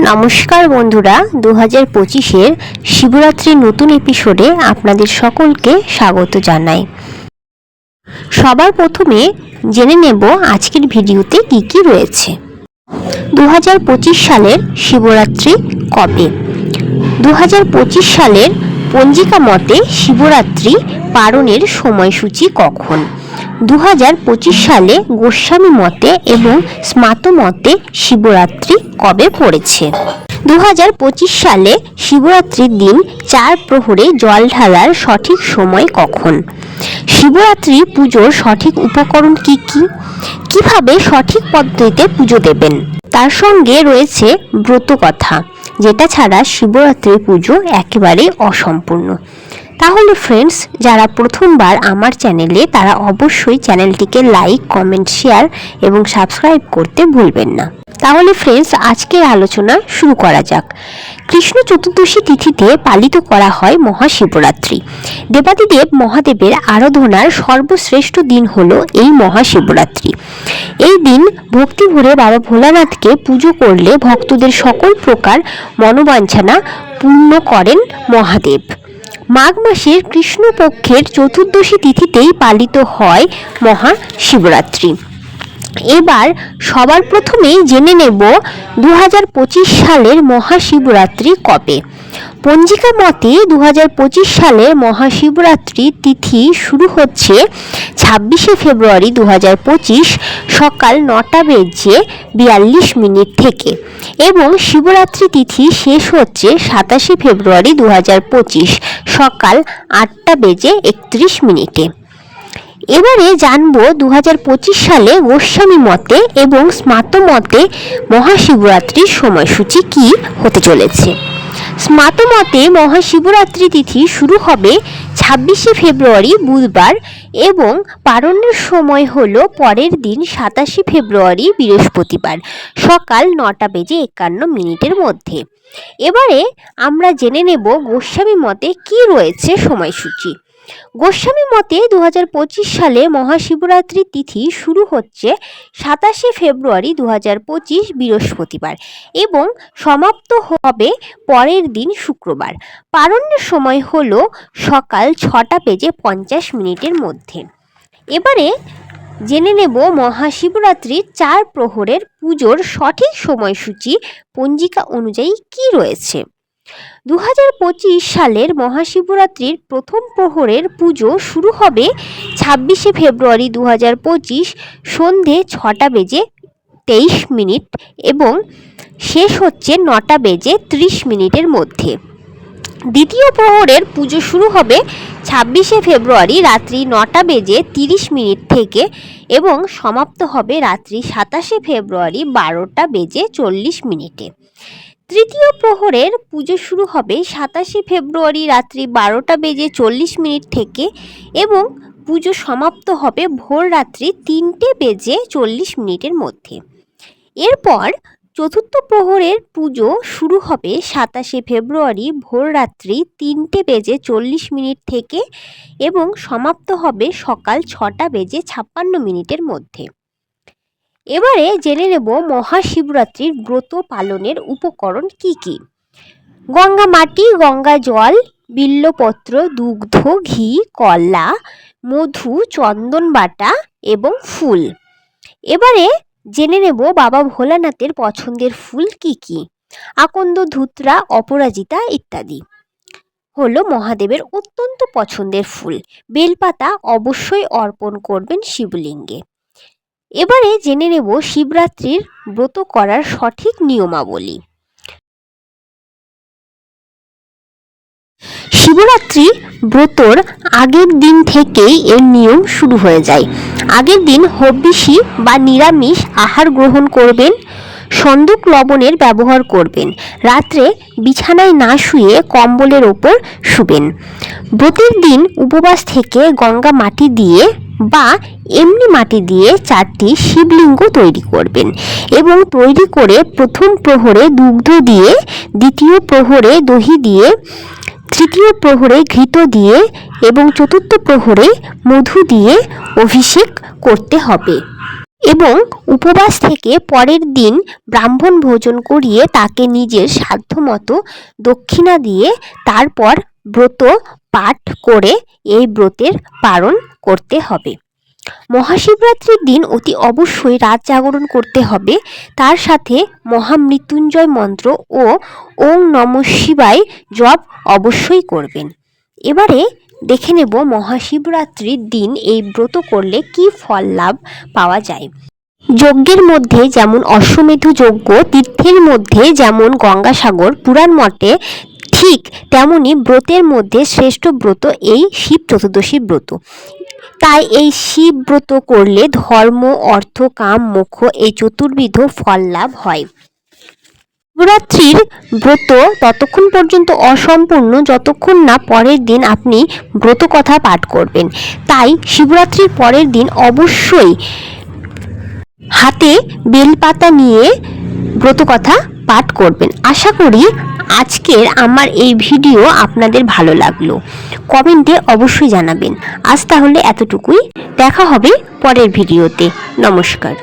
নমস্কার বন্ধুরা, 2025-এর শিবরাত্রির নতুন এপিসোডে আপনাদের সকলকে স্বাগত জানাই। সবার প্রথমে জেনে নেব আজকের ভিডিওতে কি কি রয়েছে। 2025 সালের শিবরাত্রি কবে? 2025 সালের পঞ্জিকা মতে শিবরাত্রি পালনের সময়সূচি কখন? 2025 সালে গোস্বামী মতে এবং স্মার্ত মতে শিবরাত্রি কবে পড়েছে? 2025 সালে শিবরাত্রির দিন 4 প্রহরে জল ঢালার সঠিক সময় কখন? শিবরাত্রি পুজোর সঠিক উপকরণ কি কি? কিভাবে সঠিক পদ্ধতিতে পুজো দেবেন? তার সঙ্গে রয়েছে ব্রত কথা, যেটা ছাড়া শিবরাত্রি পুজো একেবারে অসম্পূর্ণ। তাহলে ফ্রেন্ডস, যারা প্রথমবার আমার চ্যানেলে, তারা অবশ্যই চ্যানেলটিকে লাইক, কমেন্ট, শেয়ার এবং সাবস্ক্রাইব করতে ভুলবেন না। তাহলে ফ্রেন্ডস, আজকের আলোচনা শুরু করা যাক। কৃষ্ণ চতুর্দশী তিথিতে পালিত করা হয় মহাশিবরাত্রি। দেবাদিদেব মহাদেবের আরাধনার সর্বশ্রেষ্ঠ দিন হলো এই মহাশিবরাত্রি। এই দিন ভক্তি ভরে বাবা ভোলানাথকে পুজো করলে ভক্তদের সকল প্রকার মনোবাঞ্ছনা পূর্ণ করেন মহাদেব। মাঘ মাসের কৃষ্ণপক্ষের চতুর্দশী তিথিতেই পালিত হয় মহাশিবরাত্রি। এবার সবার প্রথমেই জেনে নেব 2025 সালের মহাশিবরাত্রি কবে। পঞ্জিকা মতে 2025 সালের মহাশিবরাত্রি তিথি শুরু হচ্ছে 26শে ফেব্রুয়ারি 2025 সকাল 9:42 থেকে এবং শিবরাত্রি তিথি শেষ হচ্ছে 27শে ফেব্রুয়ারি 2025 সকাল 8:31। এবারে জানব 2025 সালে গোস্বামী মতে এবং স্মার্ত মতে মহাশিবরাত্রির সময়সূচি কি হতে চলেছে। স্মার্ত মতে মহাশিবরাত্রি তিথি শুরু হবে 26শে ফেব্রুয়ারি বুধবার এবং পালনের সময় হলো পরের দিন 27শে ফেব্রুয়ারি বৃহস্পতিবার সকাল 9:51 মধ্যে। এবারে আমরা জেনে নেব গোস্বামী মতে কি রয়েছে সময়সূচি। গোস্বামী মতে 2025 সালে মহাশিবরাত্রি তিথি শুরু হচ্ছে 27শে ফেব্রুয়ারি 2025 বৃহস্পতিবার এবং সমাপ্ত হবে পরের দিন শুক্রবার। পালনের সময় হলো সকাল 6:50 মধ্যে। এবারে জেনে নেব মহাশিবরাত্রির 4 প্রহরের পুজোর সঠিক সময়সূচি পঞ্জিকা অনুযায়ী কি রয়েছে। 2025 সালের মহাশিবরাত্রির প্রথম প্রহরের পুজো শুরু হবে 26শে ফেব্রুয়ারি 2025 সন্ধে 6:23 এবং শেষ হচ্ছে 9:30 মধ্যে। দ্বিতীয় প্রহরের পুজো শুরু হবে 26শে ফেব্রুয়ারি রাত্রি 9:30 থেকে এবং সমাপ্ত হবে রাত্রি 27শে ফেব্রুয়ারি 12:40। তৃতীয় প্রহরের পুজো শুরু হবে 27শে ফেব্রুয়ারি রাত্রি 12:40 থেকে এবং পুজো সমাপ্ত হবে ভোর রাত্রি 3:40 মধ্যে। এরপর চতুর্থ প্রহরের পুজো শুরু হবে 27শে ফেব্রুয়ারি ভোর রাত্রি 3:40 থেকে এবং সমাপ্ত হবে সকাল 6:56 মধ্যে। এবারে জেনে নেব মহাশিবরাত্রির ব্রত পালনের উপকরণ কি কি। গঙ্গা মাটি, গঙ্গা জল, বিল্বপত্র, দুগ্ধ, ঘি, কলা, মধু, চন্দন বাটা এবং ফুল। এবারে জেনে নেব বাবা ভোলানাথের পছন্দের ফুল কি কি। আকন্দ, ধুতরা, অপরাজিতা ইত্যাদি হলো মহাদেবের অত্যন্ত পছন্দের ফুল। বেলপাতা অবশ্যই অর্পণ করবেন শিবলিঙ্গে। এবারে জেনে নেব শিবরাত্রির ব্রত করার সঠিক নিয়মাবলী। শিবরাত্রি ব্রতর আগের দিন থেকেই এর নিয়ম শুরু হয়ে যায়। আগের দিন হবিষি বা নিরামিষ আহার গ্রহণ করবেন, সন্দুক লবণের ব্যবহার করবেন, রাত্রে বিছানায় না শুয়ে কম্বলের ওপর শুবেন। ব্রতের দিন উপবাস থেকে গঙ্গা মাটি দিয়ে বা এমনি মাটি দিয়ে 4টি শিবলিঙ্গ তৈরি করবেন এবং তৈরি করে প্রথম প্রহরে দুগ্ধ দিয়ে, দ্বিতীয় প্রহরে দহি দিয়ে, তৃতীয় প্রহরে ঘৃত দিয়ে এবং চতুর্থ প্রহরে মধু দিয়ে অভিষেক করতে হবে। এবং উপবাস থেকে পরের দিন ব্রাহ্মণ ভোজন করিয়ে তাকে নিজের সাধ্যমতো দক্ষিণা দিয়ে তারপর ব্রত পাঠ করে এই ব্রতের পালন করতে হবে। মহাশিবরাত্রির দিন অতি অবশ্যই রাত জাগরণ করতে হবে। তার সাথে মহামৃত্যুঞ্জয় মন্ত্র ও ওং নমঃ শিবায় জপ অবশ্যই করবেন। এবারে দেখে নেব মহাশিবরাত্রির দিন এই ব্রত করলে কি ফল লাভ পাওয়া যায়। যজ্ঞের মধ্যে যেমন অশ্বমেধ যজ্ঞ, তীর্থের মধ্যে যেমন গঙ্গাসাগর, পুরাণ মতে ঠিক তেমনি ব্রতের মধ্যে শ্রেষ্ঠ ব্রত এই শিব চতুর্দশী ব্রত। তাই এই শিব ব্রত করলে ধর্ম, অর্থ, কাম, মোক্ষ এই চতুর্বিধ ফল লাভ হয়। শিবরাত্রির ব্রত ততক্ষণ পর্যন্ত অসম্পূর্ণ যতক্ষণ না পরের দিন আপনি ব্রত কথা পাঠ করবেন। তাই শিবরাত্রির পরের দিন অবশ্যই হাতে বেলপাতা নিয়ে ব্রত কথা পাঠ করবেন। আশা করি আজকের আমার এই ভিডিও আপনাদের ভালো লাগলো। কমেন্টে অবশ্যই জানাবেন। আজ তাহলে এতটুকুই, দেখা হবে পরের ভিডিওতে। নমস্কার।